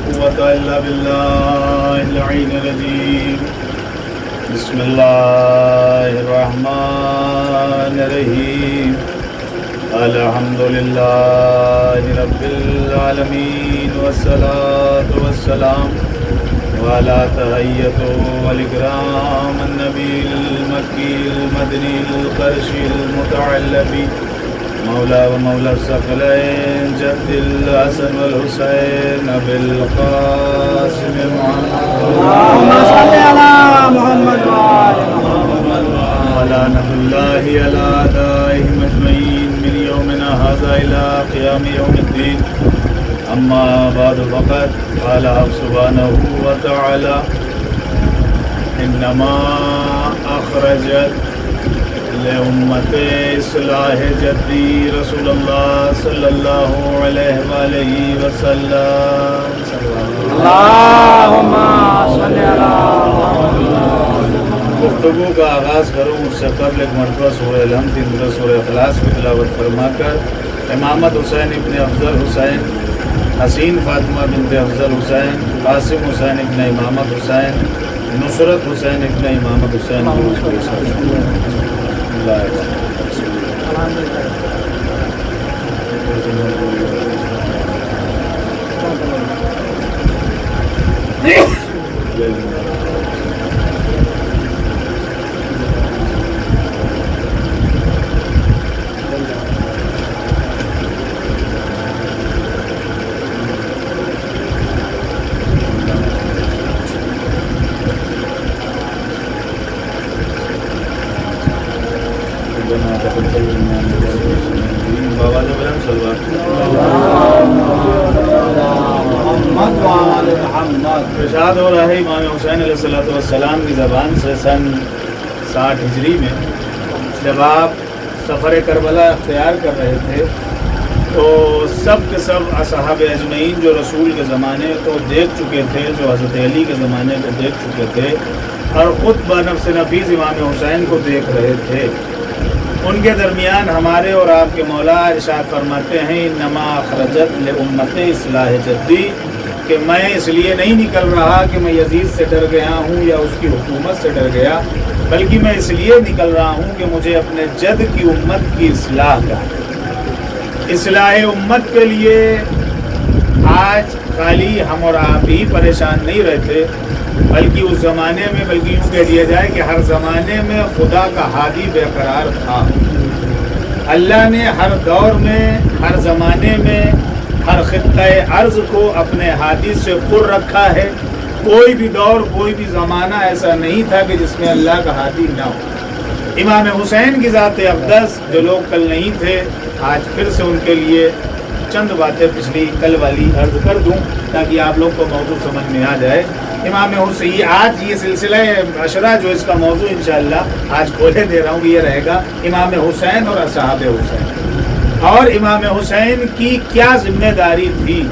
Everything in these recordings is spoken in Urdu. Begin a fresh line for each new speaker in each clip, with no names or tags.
قوة إلا بالله العلي العظيم. بسم الله الرحمن الرحيم. الحمد لله رب العالمين والصلاة والسلام وعلى تحية والإكرام النبي المكي المدني القرشي المتعلق مولا ومولا الثقلين جد الحسن والحسين أبي القاسم محمد.
اللهم صل على محمد وعلى محمد
ولعنة الله على أعدائهم أجمعين من يومنا هذا إلى قيام يوم الدين. أما بعد فقد قال سبحانه وتعالى إنما أخرجت لأمة إصلاح جدي رسول الله صلى الله عليه وآله وسلم.
اللهم صل على محمد.
گفتگو کا آغاز کروں اس سے قبل ایک مرتبہ سورہ الحمد سورہ اخلاص کی تلاوت فرما کر امامت حسین ابن افضل حسین، حسین فاطمہ بنت افضل حسین، قاسم حسین ابن امامت حسین، نصرت حسین ابن امامت حسین ارشاد ہو رہا ہے امام حسین علیہ السلام کی زبان سے سن 60 ہجری میں جب آپ سفر کربلا اختیار کر رہے تھے تو سب کے سب اصحاب اجمعین جو رسول کے زمانے کو دیکھ چکے تھے، جو حضرت علی کے زمانے کو دیکھ چکے تھے اور خود بنفس نفیس امام حسین کو دیکھ رہے تھے، ان کے درمیان ہمارے اور آپ کے مولا ارشاد فرماتے ہیں انما اخرجت لامت اصلاح جدی، کہ میں اس لیے نہیں نکل رہا کہ میں یزید سے ڈر گیا ہوں یا اس کی حکومت سے ڈر گیا، بلکہ میں اس لیے نکل رہا ہوں کہ مجھے اپنے جد کی امت کی اصلاح کا، اصلاح امت کے لیے آج خالی ہم اور آپ ہی پریشان نہیں رہتے، بلکہ اس زمانے میں، بلکہ یوں کہہ دیا جائے کہ ہر زمانے میں خدا کا ہادی برقرار تھا۔ اللہ نے ہر دور میں، ہر زمانے میں، ہر خطہ ارض کو اپنے ہادی سے پر رکھا ہے۔ کوئی بھی دور، کوئی بھی زمانہ ایسا نہیں تھا کہ جس میں اللہ کا ہادی نہ ہو۔ امام حسین کی ذات اقدس جو لوگ کل نہیں تھے، آج پھر سے ان کے لیے چند باتیں پچھلی کل والی عرض کر دوں تاکہ آپ لوگ کو موضوع سمجھ میں آ جائے۔ امام حسین، آج یہ سلسلہ عشرہ جو اس کا موضوع انشاءاللہ آج کھولے دے رہا ہوں، یہ رہے گا امام حسین اور اصحاب حسین، اور امام حسین کی کیا ذمہ داری تھی،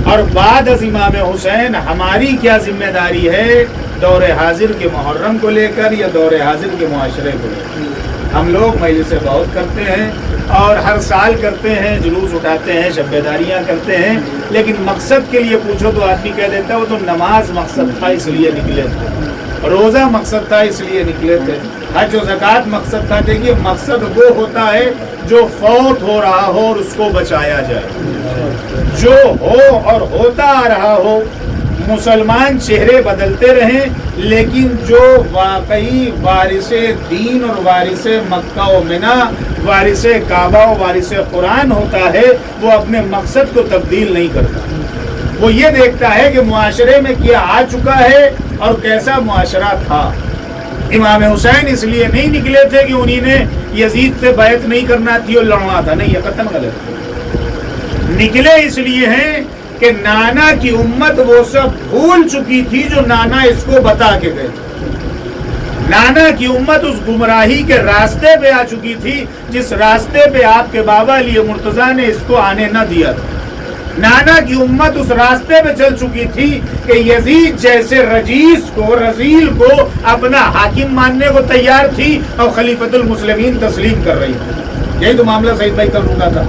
اور بعد از امام حسین ہماری کیا ذمہ داری ہے دور حاضر کے محرم کو لے کر یا دور حاضر کے معاشرے کو لے کر۔ ہم لوگ مجلسیں بہت کرتے ہیں اور ہر سال کرتے ہیں، جلوس اٹھاتے ہیں، شب بیداریاں کرتے ہیں، لیکن مقصد کے لیے پوچھو تو آدمی کہہ دیتا ہے وہ تو نماز مقصد تھا اس لیے نکلے تھے، روزہ مقصد تھا اس لیے نکلے تھے، حج و زکوٰۃ مقصد تھا۔ دیکھیے مقصد وہ ہوتا ہے جو فوت ہو رہا ہو اور اس کو بچایا جائے، جو ہو اور ہوتا آ رہا ہو۔ مسلمان چہرے بدلتے رہیں لیکن جو واقعی وارث دین اور وارث مکہ و منا، وارث کعبہ و وارث قرآن ہوتا ہے، وہ اپنے مقصد کو تبدیل نہیں کرتا۔ وہ یہ دیکھتا ہے کہ معاشرے میں کیا آ چکا ہے اور کیسا معاشرہ تھا۔ امام حسین اس لیے نہیں نکلے تھے کہ انہیں نے یزید سے بیعت نہیں کرنا تھی اور لڑنا تھا، نہیں، یہ قطعاً غلط ہے۔ نکلے اس لیے ہیں کہ نانا کی امت وہ سب بھول چکی تھی جو نانا اس کو بتا کے گئے۔ نانا کی امت اس گمراہی کے راستے پہ آ چکی تھی جس راستے پہ آپ کے بابا علی مرتضیٰ نے اس کو آنے نہ دیا تھا۔ نانا کی امت اس راستے پہ چل چکی تھی کہ یزید جیسے رجیس کو، رزیل کو اپنا حاکم ماننے کو تیار تھی اور خلیفۃ المسلمین تسلیم کر رہی تھی۔ یہی تو معاملہ سعید بھائی کر رکا تھا۔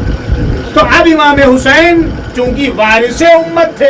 تو اب امام حسین چونکہ وارث امت تھے،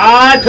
8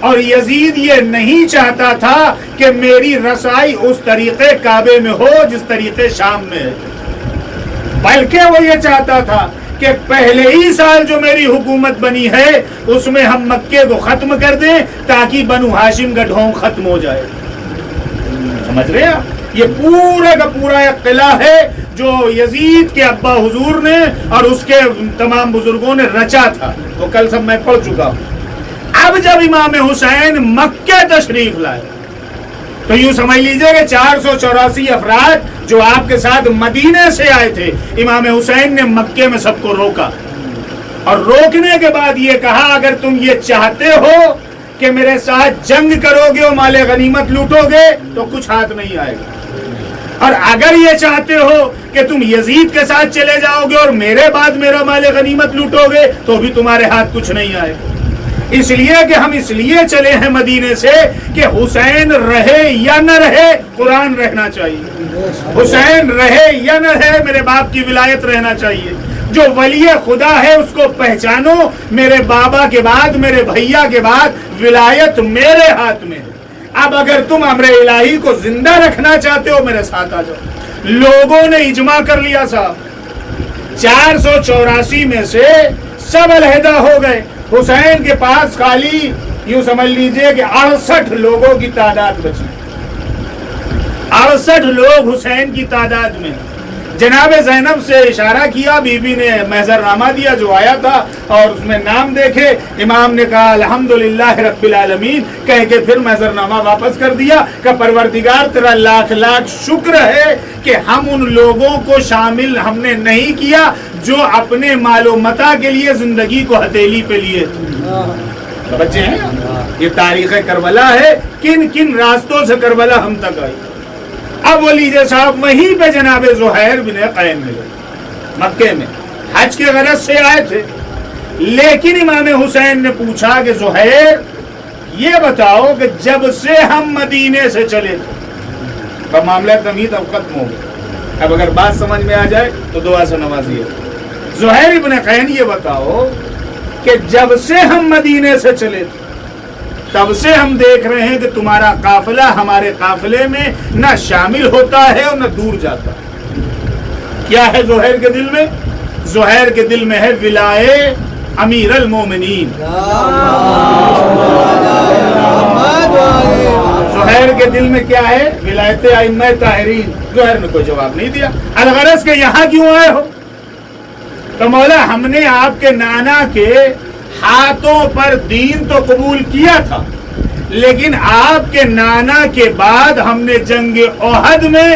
اور یزید یہ نہیں چاہتا تھا کہ میری رسائی اس طریقے کعبے میں ہو جس طریقے شام میں ہے، بلکہ وہ یہ چاہتا تھا کہ پہلے ہی سال جو میری حکومت بنی ہے اس میں ہم مکے کو ختم کر دیں تاکہ بنو ہاشم کا ڈھونگ ختم ہو جائے۔ سمجھ رہے ہیں؟ یہ پورا کا پورا ایک قلعہ ہے جو یزید کے ابا حضور نے اور اس کے تمام بزرگوں نے رچا تھا، وہ کل سب میں پڑھ چکا ہوں۔ اب جب امام حسین مکے تشریف لائے تو یوں سمجھ لیجئے کہ 484 افراد جو آپ کے ساتھ مدینے سے آئے تھے، امام حسین نے مکے میں سب کو روکا، اور روکنے کے بعد یہ کہا اگر تم یہ چاہتے ہو کہ میرے ساتھ جنگ کرو گے اور مال غنیمت لوٹو گے تو کچھ ہاتھ نہیں آئے گا، اور اگر یہ چاہتے ہو کہ تم یزید کے ساتھ چلے جاؤ گے اور میرے بعد میرا مال غنیمت لوٹو گے تو بھی تمہارے ہاتھ کچھ نہیں آئے گا۔ اس لیے کہ ہم اس لیے چلے ہیں مدینے سے کہ حسین رہے یا نہ رہے قرآن رہنا چاہیے، حسین رہے یا نہ رہے میرے باپ کی ولایت رہنا چاہیے، جو ولی خدا ہے اس کو پہچانو، میرے بابا کے بعد میرے بھیا کے بعد ولایت میرے ہاتھ میں ہے، اب اگر تم امر الہی کو زندہ رکھنا چاہتے ہو میرے ساتھ آ جاؤ۔ لوگوں نے اجماع کر لیا صاحب، 484 میں سے سب علیحدہ ہو گئے، حسین کے پاس خالی یوں سمجھ لیجئے کہ 68 لوگوں کی تعداد بچی، 68 لوگ حسین کی تعداد میں۔ جناب زینب سے اشارہ کیا، بی بی نے محضر نامہ دیا جو آیا تھا اور اس میں نام دیکھے، امام نے کہا الحمدللہ رب العالمین کہہ کے پھر محضر نامہ واپس کر دیا کہ پروردگار تیرا لاکھ لاکھ شکر ہے کہ ہم ان لوگوں کو شامل ہم نے نہیں کیا جو اپنے مال و متاع کے لیے زندگی کو ہتھیلی پہ لیے تھے۔ بچے ہیں، یہ تاریخ کربلا ہے، کن کن راستوں سے کربلا ہم تک آئی۔ اب وہ لیجئے صاحب وہیں پہ جناب زہیر بن قین ملے، مکے میں حج کے غرض سے آئے تھے، لیکن امام حسین نے پوچھا کہ زہیر یہ بتاؤ کہ جب سے ہم مدینے سے چلے تھے، معاملہ تمید اب ختم ہو گیا، اب اگر بات سمجھ میں آ جائے تو دعا سے نوازیے۔ زہیر بن قین یہ بتاؤ کہ جب سے ہم مدینے سے چلے تھے تب سے ہم دیکھ رہے ہیں کہ تمہارا قافلہ ہمارے قافلے میں نہ شامل ہوتا ہے اور نہ دور جاتا ہے۔ کیا ہے زہیر کے دل میں؟ زہیر کے دل میں ہے ولائے امیر المومنین۔ زہیر کے دل میں کیا ہے؟ ولایت ائمہ طاہرین۔ زہیر نے کوئی جواب نہیں دیا۔ الغرض کہ یہاں کیوں آئے ہو؟ تو مولا ہم نے آپ کے نانا کے ہاتھوں پر دین تو قبول کیا تھا، لیکن آپ کے نانا کے بعد ہم نے جنگ احد میں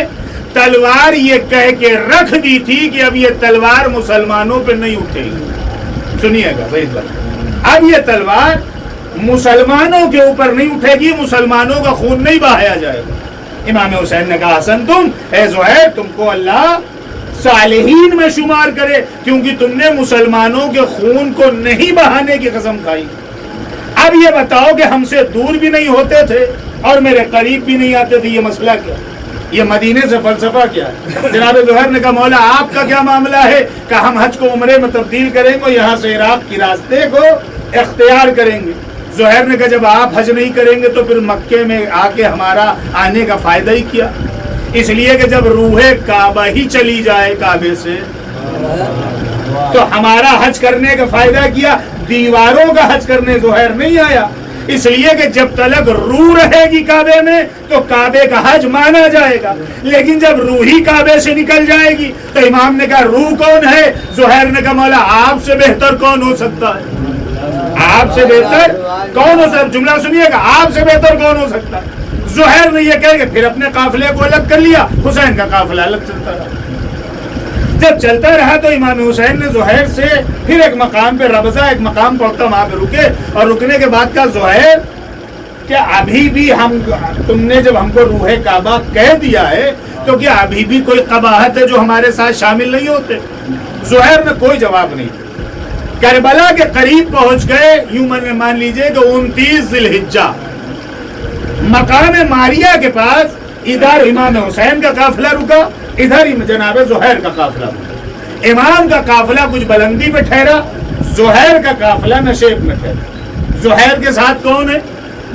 تلوار یہ کہہ کے رکھ دی تھی کہ اب یہ تلوار مسلمانوں پہ نہیں اٹھے گی۔ سنیے گا بھائی، اب یہ تلوار مسلمانوں کے اوپر نہیں اٹھے گی، مسلمانوں کا خون نہیں بہایا جائے گا۔ امام حسین نے کہا حسن تم اے زہیر تم کو اللہ صالحین میں شمار کرے، کیونکہ تم نے مسلمانوں کے خون کو نہیں بہانے کی قسم کھائی۔ اب یہ بتاؤ کہ ہم سے دور بھی نہیں ہوتے تھے اور میرے قریب بھی نہیں آتے تھے، یہ مسئلہ کیا؟ یہ مدینے سے فلسفہ کیا ہے؟ جناب زہیر نے کہا مولا آپ کا کیا معاملہ ہے کہ ہم حج کو عمرے میں تبدیل کریں گے، یہاں سے عراق کی راستے کو اختیار کریں گے۔ زہیر نے کہا جب آپ حج نہیں کریں گے تو پھر مکے میں آ کے ہمارا آنے کا فائدہ ہی کیا؟ اس لیے کہ جب روح کعبہ ہی چلی جائے کعبے سے تو ہمارا حج کرنے کا فائدہ کیا؟ دیواروں کا حج کرنے زہیر نہیں آیا، اس لیے کہ جب تلک روح رہے گی کعبے میں تو کعبے کا حج مانا جائے گا، لیکن جب روح ہی کعبے سے نکل جائے گی تو امام نے کہا روح کون ہے؟ زہیر نے کہا مولا آپ سے بہتر کون ہو سکتا ہے؟ آپ سے بہتر کون ہو سکتا؟ جملہ سنیے گا، آپ سے بہتر کون ہو سکتا ہے؟ زہیر نے یہ کہہ کہ پھر اپنے قافلے کو الگ کر لیا، حسین کا قافلہ الگ چلتا رہا۔ جب چلتا رہا تو امام حسین نے زہیر سے پھر ایک مقام پہ ربضہ ایک مقام پڑھتا وہاں پہ رکے، اور رکنے کے بعد کہا زہیر کہ ابھی بھی تم نے جب ہم کو روح کعبہ کہہ دیا ہے تو کیا ابھی بھی کوئی قباحت ہے جو ہمارے ساتھ شامل نہیں ہوتے؟ زہیر نے کوئی جواب نہیں۔ کربلا کے قریب پہنچ گئے، یوں مان لیجئے کہ 29 ذی الحجہ، مقام ماریہ کے پاس ادھر امام حسین کا قافلہ رکا، ادھر جناب زہیر کا قافلہ رکا۔ امام کا قافلہ کچھ بلندی پہ ٹھہرا، زہیر کا قافلہ نشیب میں ٹھہرا۔ زہیر کے ساتھ کون ہے؟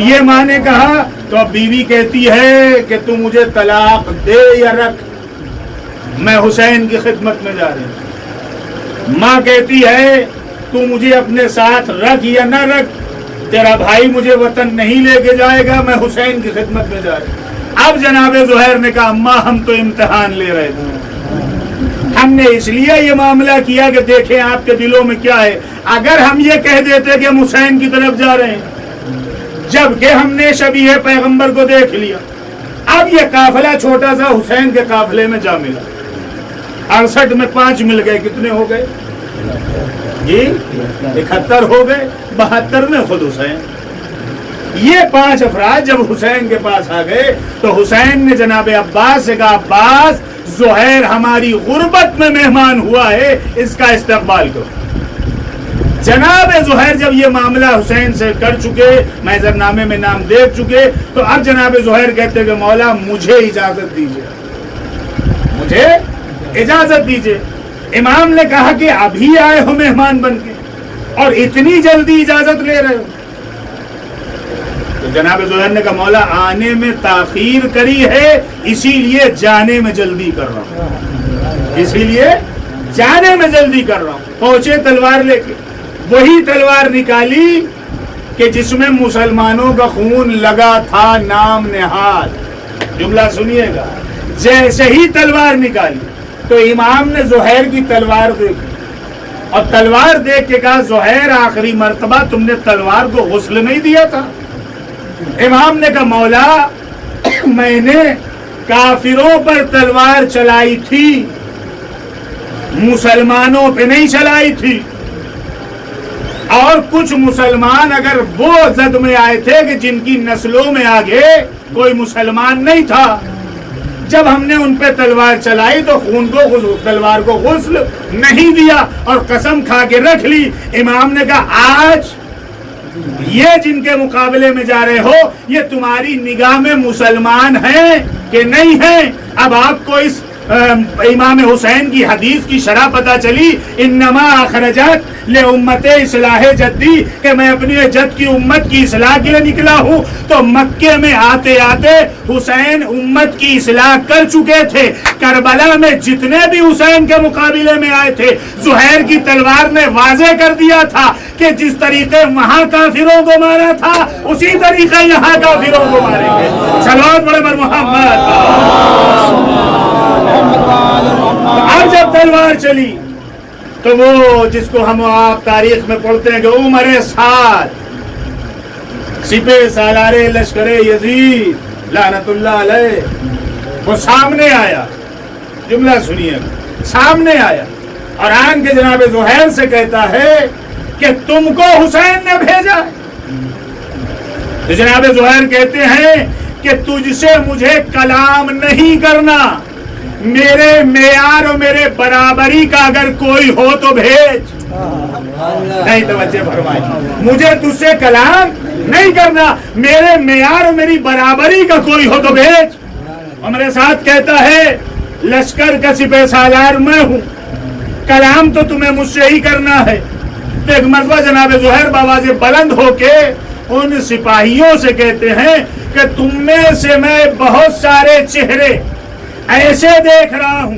یہ ماں نے کہا تو اب بیوی کہتی ہے کہ تو مجھے طلاق دے یا رکھ، میں حسین کی خدمت میں جا رہی ہوں۔ ماں کہتی ہے تو مجھے اپنے ساتھ رکھ یا نہ رکھ، تیرا بھائی مجھے وطن نہیں لے کے جائے گا، میں حسین کی خدمت میں جا رہی ہوں۔ اب جناب زہیر نے کہا اماں ہم تو امتحان لے رہے تھے، ہم نے اس لیے یہ معاملہ کیا کہ دیکھیں آپ کے دلوں میں کیا ہے۔ اگر ہم یہ کہہ دیتے کہ ہم حسین کی طرف جا رہے ہیں، جبکہ ہم نے شبیہ پیغمبر کو دیکھ لیا، اب یہ قافلہ چھوٹا سا حسین کے قافلے میں جا ملا، 68 میں 5 مل گئے، کتنے ہو گئے جی؟ 71 ہو گئے، 72 میں خود حسین۔ یہ 5 افراد جب حسین کے پاس آ گئے تو حسین نے جناب عباس سے کہا عباس زہیر ہماری غربت میں مہمان ہوا ہے، اس کا استقبال کرو۔ جناب زہیر جب یہ معاملہ حسین سے کر چکے، محضر نامے میں نام دیکھ چکے، تو اب جناب زہیر کہتے کہ مولا مجھے اجازت دیجئے، مجھے اجازت دیجئے۔ امام نے کہا کہ ابھی آئے ہو مہمان بن کے اور اتنی جلدی اجازت لے رہے ہو؟ تو جناب زہیر نے کہا مولا آنے میں تاخیر کری ہے، اسی لیے جانے میں جلدی کر رہا ہوں، اسی لیے جانے میں جلدی کر رہا ہوں۔ پہنچے تلوار لے کے، وہی تلوار نکالی کہ جس میں مسلمانوں کا خون لگا تھا نام نہاد۔ جملہ سنیے گا، جیسے ہی تلوار نکالی تو امام نے زہیر کی تلوار دیکھی اور تلوار دیکھ کے کہا زہیر آخری مرتبہ تم نے تلوار کو غسل نہیں دیا تھا؟ امام نے کہا مولا میں نے کافروں پر تلوار چلائی تھی، مسلمانوں پہ نہیں چلائی تھی، اور کچھ مسلمان اگر وہ زد میں آئے تھے کہ جن کی نسلوں میں آگے کوئی مسلمان نہیں تھا، جب ہم نے ان پہ تلوار چلائی تو خون کو تلوار کو غسل نہیں دیا اور قسم کھا کے رکھ لی۔ امام نے کہا آج یہ جن کے مقابلے میں جا رہے ہو یہ تمہاری نگاہ میں مسلمان ہیں کہ نہیں ہیں؟ اب آپ کو اس امام حسین کی حدیث کی شرح پتہ چلی، انما اخرجت لامت اصلاح جدی، کہ میں اپنی جد کی امت کی اصلاح کے لیے نکلا ہوں۔ تو مکے میں آتے آتے حسین امت کی اصلاح کر چکے تھے، کربلا میں جتنے بھی حسین کے مقابلے میں آئے تھے زہیر کی تلوار نے واضح کر دیا تھا کہ جس طریقے وہاں کافروں کو مارا تھا اسی طریقے یہاں کافروں کو ماریں گے۔ صلوات پڑھیں بر محمد۔ اب جب تلوار چلی تو وہ جس کو ہم آپ تاریخ میں پڑھتے ہیں کہ عمر سعد سپہ سالار لشکر یزید لعنت اللہ علیہ، وہ سامنے آیا، جملہ سنیے، سامنے آیا اور آن کے جناب زہیر سے کہتا ہے کہ تم کو حسین نے بھیجا ہے۔ تو جناب زہیر کہتے ہیں کہ تجھ سے مجھے کلام نہیں کرنا، میرے معیار اور میرے برابری کا اگر کوئی ہو تو بھیج۔ نہیں توجہ فرمائی، مجھے تجھ سے کلام نہیں کرنا، میرے معیار اور میری برابری کا کوئی ہو تو بھیج۔ اور میرے ساتھ کہتا ہے لشکر کا سپہ سالار میں ہوں، کلام تو تمہیں مجھ سے ہی کرنا ہے۔ تو ایک مرتبہ جناب زہیر بآواز بلند ہو کے ان سپاہیوں سے کہتے ہیں کہ تم میں سے میں بہت سارے چہرے ایسے دیکھ رہا ہوں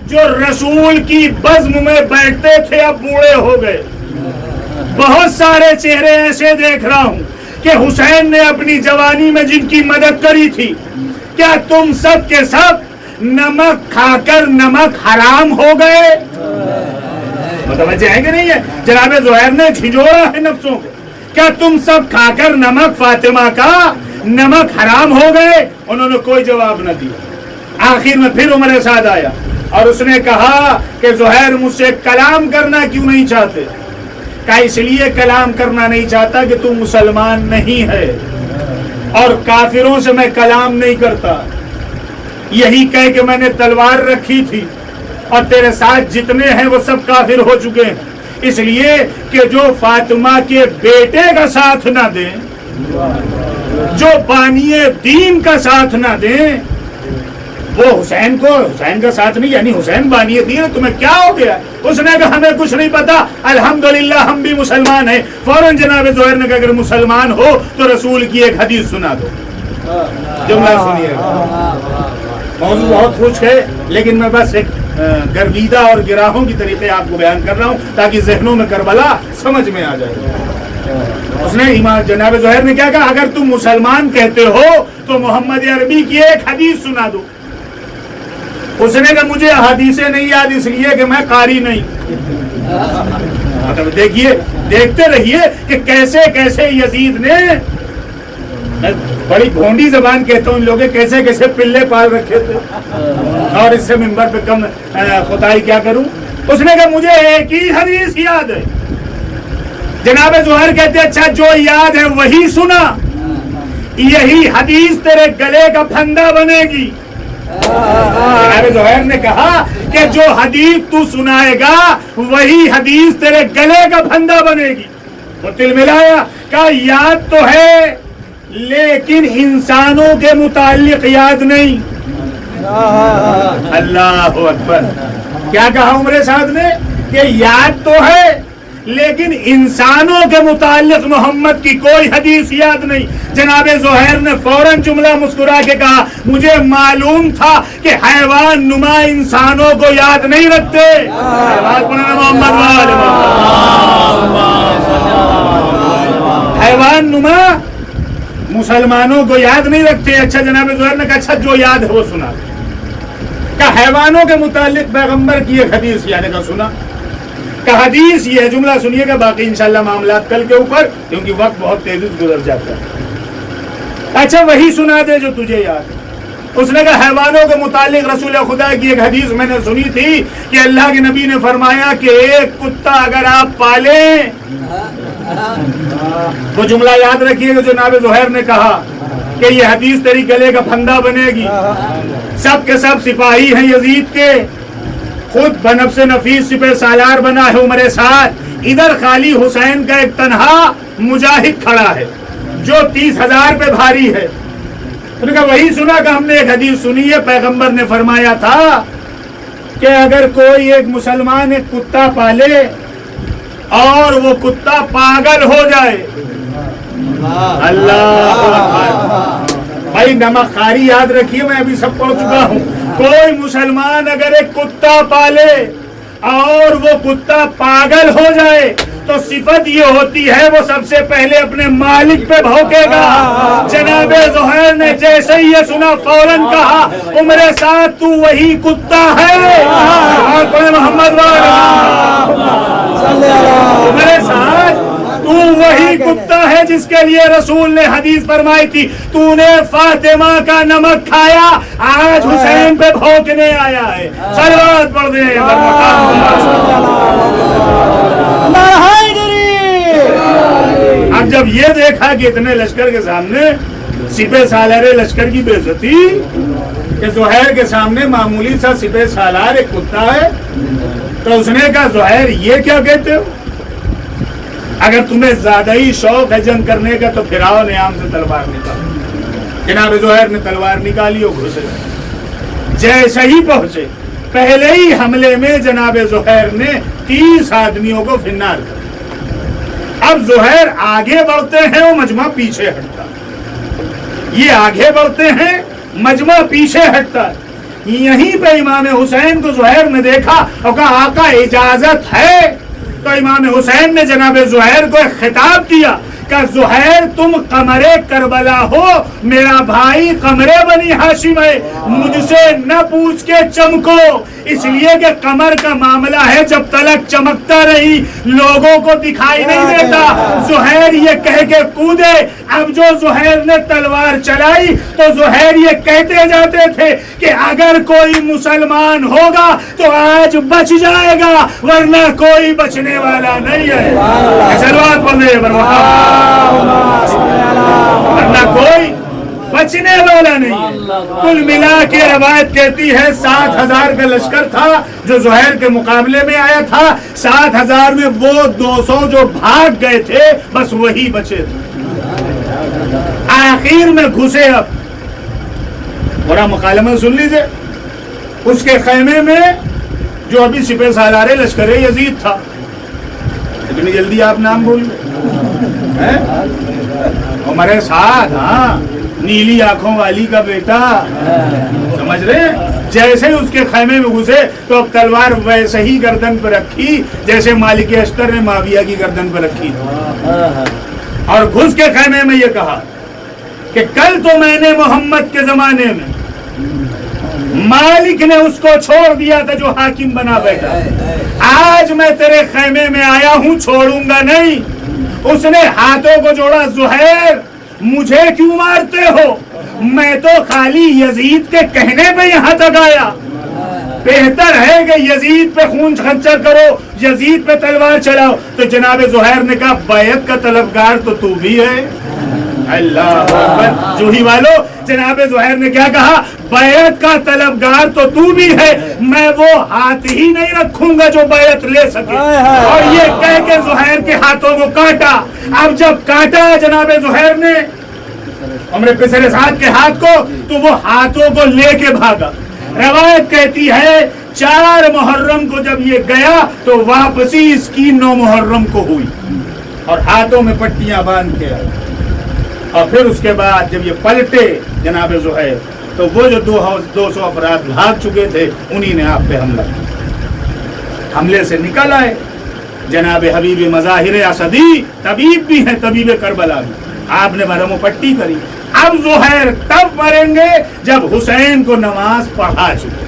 جو رسول کی بزم میں بیٹھتے تھے اب بوڑھے ہو گئے، بہت سارے چہرے ایسے دیکھ رہا ہوں کہ حسین نے اپنی جوانی میں جن کی مدد کری تھی، کیا تم سب کے سب نمک کھا کر نمک حرام ہو گئے؟ متوجہ ہے کہ نہیں ہے؟ جناب زہیر نے جھنجھوڑا ہے نفسوں کو، کیا تم سب کھا کر نمک فاطمہ کا نمک حرام ہو گئے؟ انہوں نے کوئی جواب نہ دیا۔ آخر میں پھر عمر سعد آیا اور اس نے کہا کہ زہیر مجھ سے کلام کرنا کیوں نہیں چاہتے؟ کہا اس لیے کلام کرنا نہیں چاہتا کہ تو مسلمان نہیں ہے اور کافروں سے میں کلام نہیں کرتا، یہی کہہ کہ میں نے تلوار رکھی تھی اور تیرے ساتھ جتنے ہیں وہ سب کافر ہو چکے ہیں، اس لیے کہ جو فاطمہ کے بیٹے کا ساتھ نہ دیں، جو بانی دین کا ساتھ نہ دیں، وہ حسین کا ساتھ نہیں، یعنی حسین بانی دین، تمہیں کیا ہو گیا؟ اس نے کہا ہمیں کچھ نہیں پتا، الحمدللہ ہم بھی مسلمان ہیں۔ فوراً جناب زہیر نے کہا اگر مسلمان ہو تو رسول کی ایک حدیث سنا دو۔ جملہ سنیے گا، موضوع بہت کچھ ہے لیکن میں بس ایک گرویدہ اور گراہوں کی طریقے آپ کو بیان کر رہا ہوں تاکہ ذہنوں میں کربلا سمجھ میں آ جائے۔ اس نے امام جناب زہیر نے کیا کہا، اگر تم مسلمان کہتے ہو تو محمد عربی کی ایک حدیث سنا دو۔ اس نے کہا مجھے حدیثیں نہیں یاد اس لیے کہ میں قاری نہیں۔ مطلب دیکھیے، دیکھتے رہیے کہ کیسے کیسے یزید نے، میں بڑی بھونڈی زبان کہتا ہوں ان لوگوں، کیسے کیسے پلے پال رکھے تھے، اور اس سے منبر پہ کم خدائی کیا کروں۔ اس نے کہا مجھے ایک ہی حدیث یاد ہے۔ جناب زہیر کہتے اچھا جو یاد ہے وہی سنا، یہی حدیث تیرے گلے کا پھندا بنے گی۔ جناب زہیر نے کہا کہ جو حدیث تو سنائے گا وہی حدیث تیرے گلے کا پھندا بنے گی۔ وہ تل ملایا، کہا یاد تو ہے لیکن انسانوں کے متعلق یاد نہیں۔ اللہ اکبر، کیا کہا عمر سعد نے کہ یاد تو ہے لیکن انسانوں کے متعلق محمد کی کوئی حدیث یاد نہیں۔ جناب زہیر نے فوراً جملہ مسکرا کے کہا مجھے معلوم تھا کہ حیوان نما انسانوں کو یاد نہیں رکھتے۔ حیوان نما مسلمانوں کو یاد نہیں رکھتے۔ اچھا جناب زہیر نے کہا اچھا جو یاد ہے وہ سنا۔ کہ حیوانوں کے متعلق پیغمبر کی ایک حدیث یاد کا سنا، کہ حدیث یہ ہے، جملہ سنیے گا، باقی انشاءاللہ معاملات کل کے اوپر کیونکہ وقت بہت تیزی سے گزر جاتا ہے۔ اچھا وہی سنا دے جو تجھے یاد ہے۔ اس نے کہا حیوانوں کے متعلق رسول خدا کی ایک حدیث میں نے سنی تھی کہ اللہ کے نبی نے فرمایا کہ ایک کتا اگر آپ پالیں، وہ جملہ یاد رکھیے گا جو جناب زہیر نے کہا کہ یہ حدیث تیری گلے کا پھندا بنے گی۔ سب کے سب سپاہی ہیں یزید کے، خود بنفس نفیس سپہ سالار بنا ہے عمر سعد، ادھر خالی حسین کا ایک تنہا مجاہد کھڑا ہے جو 30,000 پہ بھاری ہے۔ انہوں نے کہا وہی سنا کہ ہم نے ایک حدیث سنی ہے، پیغمبر نے فرمایا تھا کہ اگر کوئی ایک مسلمان ایک کتا پالے اور وہ کتا پاگل ہو جائے، اللہ اکبر، بھائی نمک خاری یاد رکھیے، میں ابھی سب پڑھ چکا ہوں، کوئی مسلمان اگر ایک کتا پالے اور وہ کتا پاگل ہو جائے تو صفت یہ ہوتی ہے وہ سب سے پہلے اپنے مالک پہ بھونکے گا۔ جناب زہیر نے جیسے ہی یہ سنا فوراً کہا عمر سعد تو وہی کتا ہے۔ محمد عمر سعد تو وہی کتا ہے جس کے لیے رسول نے حدیث فرمائی تھی تو نے فاطمہ کا نمک کھایا، آج حسین پہ بھونکنے آیا ہے۔ صلوات پڑھ دیں۔ اب جب یہ دیکھا کہ اتنے لشکر کے سامنے سپہ سالار لشکر کی بے عزتی، کہ زہیر کے سامنے معمولی سا سپہ سالار ایک کتا ہے، تو اس نے کہا زہیر یہ کیا کہتے ہو؟ اگر تمہیں زیادہ ہی شوق ہے جنگ کرنے کا تو پھر آؤ نیام سے تلوار نکال۔ جناب زہیر نے تلوار نکالی اور گھسے، جیسے ہی پہنچے پہلے ہی حملے میں جناب زہیر نے 30 آدمیوں کو فنار کر۔ اب زہیر آگے بڑھتے ہیں وہ مجمع پیچھے ہٹتا، یہ آگے بڑھتے ہیں مجمع پیچھے ہٹتا۔ یہیں پہ امام حسین کو زہیر نے دیکھا اور کہا آقا اجازت ہے؟ تو امام حسین نے جناب زہیر کو ایک خطاب کیا کہ زہیر تم قمر کربلا ہو، میرا بھائی قمر بنی ہاشم ہے، مجھ سے نہ پوچھ کے چمکو، اس لیے کہ قمر کا معاملہ ہے جب تلک چمکتا رہی لوگوں کو دکھائی نہیں دیتا۔ زہیر یہ کہہ کے کودے، اب جو زہیر نے تلوار چلائی تو زہیر یہ کہتے جاتے تھے کہ اگر کوئی مسلمان ہوگا تو آج بچ جائے گا ورنہ کوئی بچنے والا نہیں ہے۔ صلوات پڑھنے ورنہ کوئی بچنے والا نہیں ہے۔ کل ملا کے روایت کہتی ہے 7,000 کا لشکر تھا جو زہیر کے مقابلے میں آیا تھا، 7,000 میں وہ 200 جو بھاگ گئے تھے بس وہی بچے تھے۔ آخر میں گھسے، اب بڑا مکالمہ سن لیجئے، اس کے خیمے میں جو ابھی سپہ سالار لشکر یزید تھا. اتنی جلدی آپ نام بھول گئے؟ عمر سعد، ہاں، نیلی آنکھوں والی کا بیٹا، سمجھ رہے؟ جیسے اس کے خیمے میں گھسے تو اب تلوار ویسے ہی گردن پہ رکھی جیسے مالک اشتر نے معاویہ کی گردن پہ رکھی، اور گھس کے خیمے میں یہ کہا کہ کل تو میں نے محمد کے زمانے میں مالک نے اس کو چھوڑ دیا تھا جو حاکم بنا بیٹھا، آج میں تیرے خیمے میں آیا ہوں، چھوڑوں گا نہیں. اس نے ہاتھوں کو جوڑا، زہیر مجھے کیوں مارتے ہو؟ میں تو خالی یزید کے کہنے پہ یہاں تک آیا. بہتر ہے کہ یزید پہ خون خنچر کرو، یزید پہ تلوار چلاؤ. تو جناب زہیر نے کہا بیعت کا طلبگار تو بھی ہے. اللہ اکبر. جوہی والو، جناب زہیر نے کیا کہا؟ بیعت کا طلبگار تو بھی ہے، میں وہ ہاتھ ہی نہیں رکھوں گا جو بیعت لے سکے. اور یہ کہہ کے زہیر کے ہاتھوں کو کاٹا. اب جب کاٹا جناب زہیر نے عمر پسر سعد کے ہاتھ کو، تو وہ ہاتھوں کو لے کے بھاگا. روایت کہتی ہے 4 محرم کو جب یہ گیا تو واپسی اس کی 9 محرم کو ہوئی، اور ہاتھوں میں پٹیاں باندھ کے آئے. اور پھر اس کے بعد جب یہ پلٹے جناب زہیر، تو وہ جو 200 افراد بھاگ چکے تھے انہی نے آپ پہ حملہ کیا. حملے سے نکل آئے جناب حبیب مظاہر اسدی، طبیب بھی ہیں، طبیب کربلا بھی. آپ نے مرہم و پٹی کری. اب زہیر تب مریں گے جب حسین کو نماز پڑھا چکے.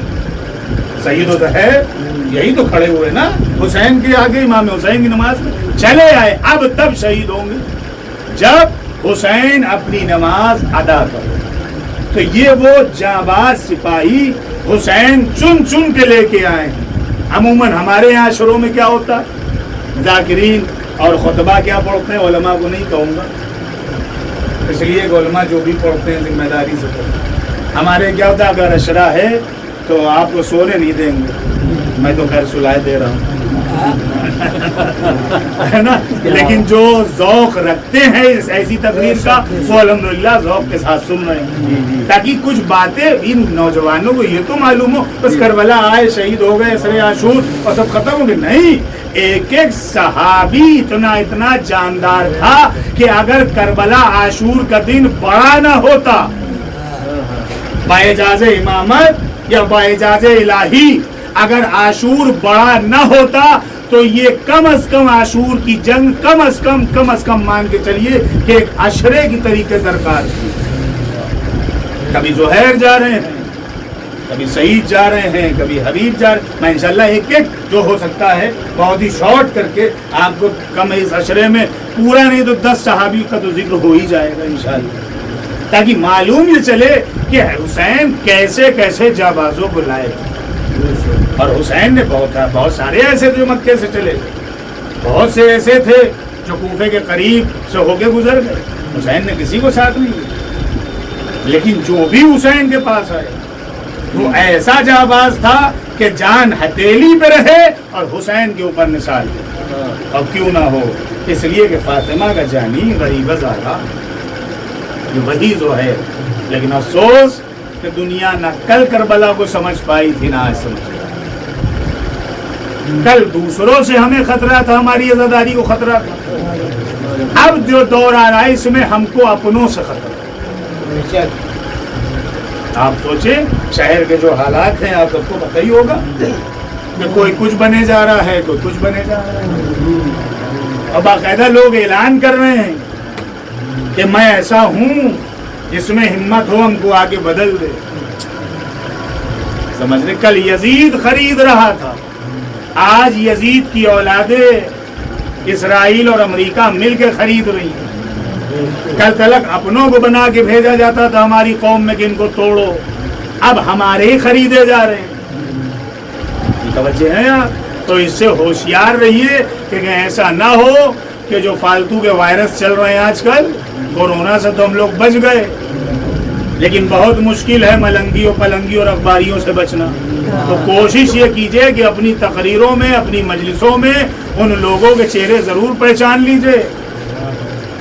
سید و زہیر یہی تو کھڑے ہوئے نا حسین کے آگے، امام حسین کی نماز میں چلے آئے. اب تب شہید ہوں گے جب حسین اپنی نماز ادا کرے. تو یہ وہ جانباز سپاہی حسین چن چن کے لے کے آئے ہیں. عموماً ہمارے یہاں شروع میں کیا ہوتا ہے؟ ذاکرین اور خطبہ کیا پڑھتے ہیں؟ علماء کو نہیں کہوں گا، اس لیے کہ علماء جو بھی پڑھتے ہیں ذمہ داری سے پڑھتے ہیں. ہمارے کیا ہوتا ہے، اگر اشرا ہے تو آپ کو سونے نہیں دیں گے. میں تو خیر سلائے دے رہا ہوں ہے نا، لیکن جو ذوق رکھتے ہیں ایسی تقریر کا وہ الحمدللہ ذوق کے ساتھ سن رہے ہیں، تاکہ کچھ باتیں ان نوجوانوں کو یہ تو معلوم ہو بس کربلا آئے، شہید ہو گئے، اسرے عاشور اور سب ختم ہو گئے. نہیں، ایک ایک صحابی اتنا جاندار تھا کہ اگر کربلا عاشور کا دن بڑا نہ ہوتا باعجاز امامت یا باعجاز الہی، اگر عاشور بڑا نہ ہوتا تو یہ کم از کم عاشور کی جنگ کم از کم مان کے چلیے کہ ایک عشرے کی طریقے درکار تھی. کبھی زہیر جا رہے ہیں، کبھی سعید جا رہے ہیں، کبھی حبیب جا رہے ہیں. میں انشاءاللہ ایک جو ہو سکتا ہے بہت ہی شارٹ کر کے آپ کو کم اس عشرے میں پورا نہیں تو 10 صحابی کا تو ذکر ہو ہی جائے گا انشاءاللہ، تاکہ معلوم یہ چلے کہ حسین کیسے کیسے جابازوں کو لائے. اور حسین نے بہت سارے ایسے تھے جو مکے سے چلے گئے، بہت سے ایسے تھے جو کوفے کے قریب سے ہو کے گزر گئے. حسین نے کسی کو ساتھ نہیں لیا، لیکن جو بھی حسین کے پاس آئے وہ ایسا جاباز تھا کہ جان ہتھیلی پہ رہے اور حسین کے اوپر نثار. اور کیوں نہ ہو، اس لیے کہ فاطمہ کا جانی غریب زارا یہ وہی جو ہے. لیکن افسوس کہ دنیا نہ کل کربلا کو سمجھ پائی تھی نہ آج سمجھ پائی. کل دوسروں سے ہمیں خطرہ تھا، ہماری عزاداری کو خطرہ تھا. اب جو دور آ رہا ہے اس میں ہم کو اپنوں سے خطرہ. آپ سوچیں شہر کے جو حالات ہیں آپ سب کو پتہ ہی ہوگا کہ کوئی کچھ بنے جا رہا ہے، کوئی کچھ بنے جا رہا ہے. اور باقاعدہ لوگ اعلان کر رہے ہیں کہ میں ایسا ہوں جس میں ہمت ہو ہم کو آگے بدل دے. سمجھ رہے؟ کل یزید خرید رہا تھا، آج یزید کی اولادیں اسرائیل اور امریکہ مل کے خرید رہی ہیں. کل تلک اپنوں کو بنا کے بھیجا جاتا تھا ہماری قوم میں کہ ان کو توڑو، اب ہمارے ہی خریدے جا رہے ہیں. توجہ ہے آپ؟ تو اس سے ہوشیار رہیے کہ ایسا نہ ہو کہ جو فالتو کے وائرس چل رہے ہیں آج کل، کورونا سے تو ہم لوگ بچ گئے، لیکن بہت مشکل ہے ملنگیوں پلنگیوں اور اخباریوں سے بچنا. تو کوشش یہ کیجئے کہ اپنی تقریروں میں، اپنی مجلسوں میں ان لوگوں کے چہرے ضرور پہچان لیجئے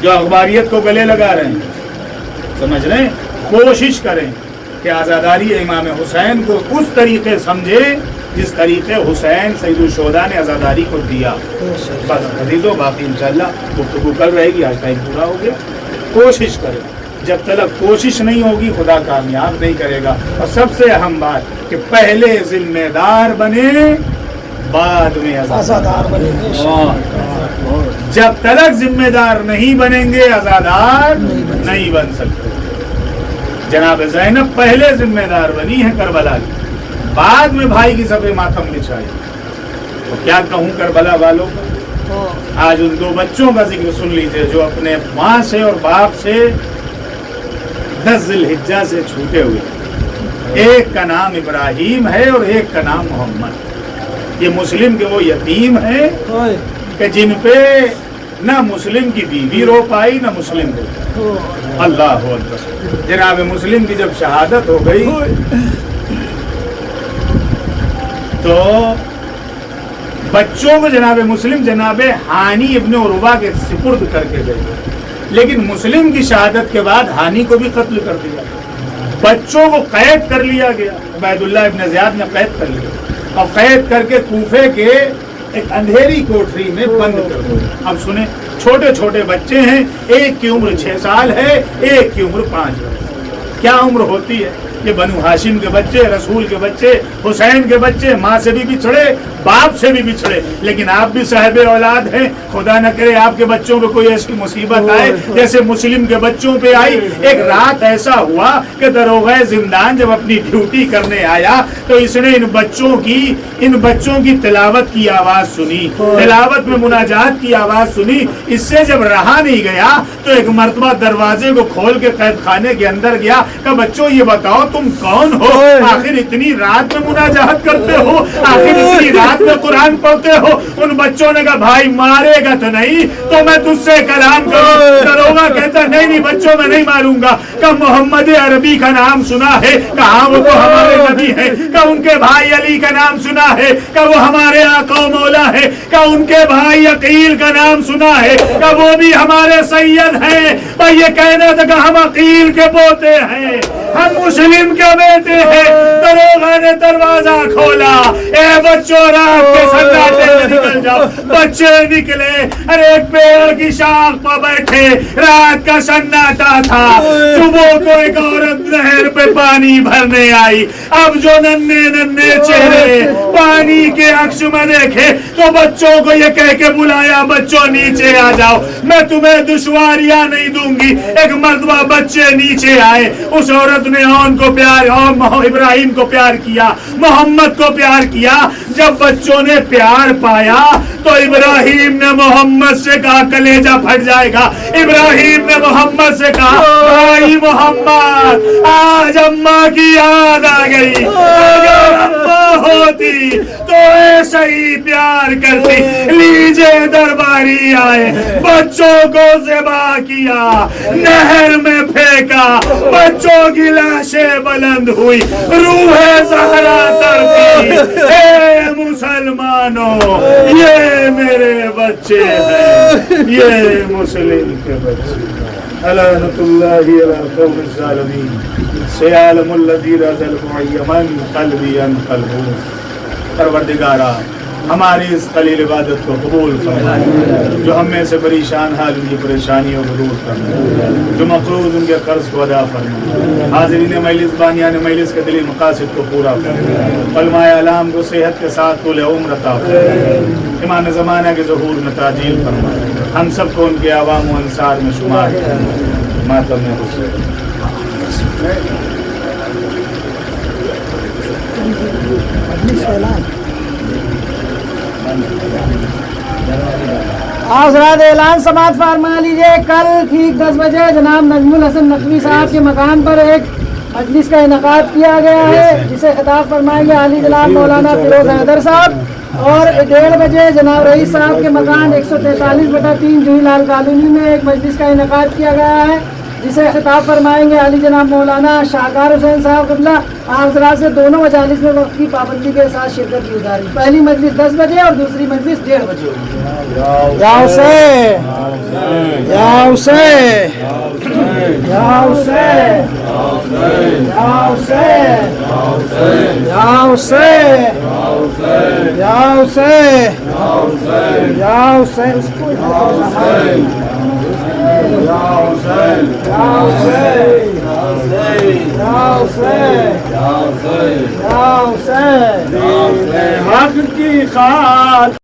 جو اخباریت کو گلے لگا رہے ہیں. سمجھ رہے ہیں؟ کوشش کریں کہ آزاداری امام حسین کو اس طریقے سمجھے جس طریقے حسین سید الشہداء نے آزاداری کو دیا. بس عزیزوں باقی انشاءاللہ گفتگو کل رہے گی. آج ٹائم پورا ہو گیا. کوشش کریں, جب تک کوشش نہیں ہوگی خدا کامیاب نہیں کرے گا. اور سب سے اہم بات کہ پہلے ذمہ دار بنے بعد میں آزادار بنے. جب تک ذمہ دار نہیں بنیں گے آزادار نہیں بن سکتے. جناب زینب پہلے ذمہ دار بنی ہے کربلا کی, بعد میں بھائی کی سب ماتم بچھائی. تو کیا کہوں کربلا والوں کا. آج ان 2 بچوں کا ذکر سن لیجئے جو اپنے ماں سے اور باپ سے 10 ذی الحجہ سے چھوٹے ہوئے. ایک کا نام ابراہیم ہے اور ایک کا نام محمد. یہ مسلم کے وہ یتیم ہیں کہ جن پہ نہ مسلم کی بیوی رو پائی نہ مسلم رو. اللہ اکبر. جناب مسلم کی جب شہادت ہو گئی تو بچوں کو جناب مسلم جناب ہانی ابن عروہ کے سپرد کر کے گئے. لیکن مسلم کی شہادت کے بعد ہانی کو بھی قتل کر دیا. بچوں کو قید کر لیا گیا. عبید اللہ ابن زیاد نے قید کر لیا اور قید کر کے کوفے کے ایک اندھیری کوٹری میں بند کر دیا. اب سنیں, چھوٹے چھوٹے بچے ہیں. ایک کی عمر 6 سال ہے, ایک کی عمر 5 ہے. کیا عمر ہوتی ہے. یہ بنو ہاشم کے بچے, رسول کے بچے, حسین کے بچے, ماں سے بھی بچھڑے, باپ سے بھی بچھڑے. لیکن آپ بھی صاحب اولاد ہیں. خدا نہ کرے آپ کے بچوں پہ کوئی ایسی مصیبت آئے جیسے مسلم کے بچوں پہ آئی. ایک رات ایسا ہوا کہ داروغہ زندان جب اپنی ڈیوٹی کرنے آیا تو اس نے ان بچوں کی تلاوت کی آواز سنی, تلاوت میں مناجات کی آواز سنی. اس سے جب رہا نہیں گیا تو ایک مرتبہ دروازے کو کھول کے قید خانے کے اندر گیا کہ بچوں یہ بتاؤ تم کون ہو, آخر اتنی رات میں مناجات کرتے ہو, آخر اتنی رات میں قرآن پڑھتے ہو. ان بچوں نے کہا بھائی مارے گا تو نہیں تو میں تجھ سے کلام کروں. داروغہ کہتا نہیں بچوں میں نہیں ماروں گا. کہ محمد عربی کا نام سنا ہے, کہاں وہ تو ہمارے نبی ہے. کہ ان کے بھائی علی کا نام سنا ہے, کہ وہ ہمارے آقا و مولا ہے. کہ ان کے بھائی عقیل کا نام سنا ہے, کہ وہ بھی ہمارے سید ہیں. پر یہ کہنا تھا کہ ہم عقیل کے پوتے ہیں, ہم مسلم کے بیٹے ہیں. داروغہ نے دروازہ کھولا, اے بچوں رات کے سناٹے میں نکل جاؤ. بچے نکلے, ارے ایک پیڑ کی شاخ پر بیٹھے, رات کا سناٹا تھا. صبح کو ایک عورت نہر پہ پانی بھرنے آئی. اب جو ننے چہرے پانی کے عکس میں دیکھے تو بچوں کو یہ کہہ کے بلایا بچوں نیچے آ جاؤ, میں تمہیں دشواریاں نہیں دوں گی. ایک مرتبہ بچے نیچے آئے. اس عورت نے ان کو پیار, اور ابراہیم کو پیار کیا, محمد کو پیار کیا. جب بچوں نے پیار پایا تو ابراہیم نے محمد سے کہا کلیجہ پھٹ جائے گا. ابراہیم نے محمد سے کہا بھائی محمد آج اماں کی یاد آ گئی, اگر اماں ہوتی تو ایسا ہی پیار کرتی. لیجے درباری آئے, بچوں کو ذبح کیا, نہر میں پھینکا, بچوں کی لاشیں بلند ہوئی, روح زہرا تڑپی. اے مسلمانوں یہ میرے بچے ہیں, یہ مسلم کے بچے. لعنت اللہ علی القوم الظالمین. سیعلم الذی رضل معیمن قلبی ان قلبو. پروردگارا ہماری اس قلیل عبادت کو قبول فرما, جو ہم میں سے پریشان حال ان کی پریشانیوں کو دور فرما, جو مقروض ان کے قرض کو ادا فرما, حاضرین مجلس بانیان مجلس کے دلی مقاصد کو پورا فرما, علماء اعلام کو صحت کے ساتھ طول عمر عطا فرما, امام زمانہ کے ظہور میں تعجیل فرما, ہم سب کو ان کے عوام و انصار میں شمار فرما. ماتم میں حسین
حضرات اعلان سماعت فرما لیجیے. کل ٹھیک 10 بجے جناب نجم الحسن نقوی صاحب کے مکان پر ایک مجلس کا انعقاد کیا گیا ہے جسے خطاب فرمائیں گے علی جناب مولانا فیروز حیدر صاحب. اور 1:30 بجے جناب رئیس صاحب کے مکان 143/3 جوہی لال کالونی میں ایک مجلس کا انعقاد کیا گیا ہے جسے خطاب فرمائیں گے علی جناب مولانا شاہکار حسین صاحب قبلہ. آپ حضرات سے دونوں مجالس میں وقت کی پابندی کے ساتھ شرکت کی گزارش. پہلی مجلس 10 بجے اور دوسری مجلس 1:30 بجے ہوگی. یا حسین یا حسین یا حسین.
حق کی خاطر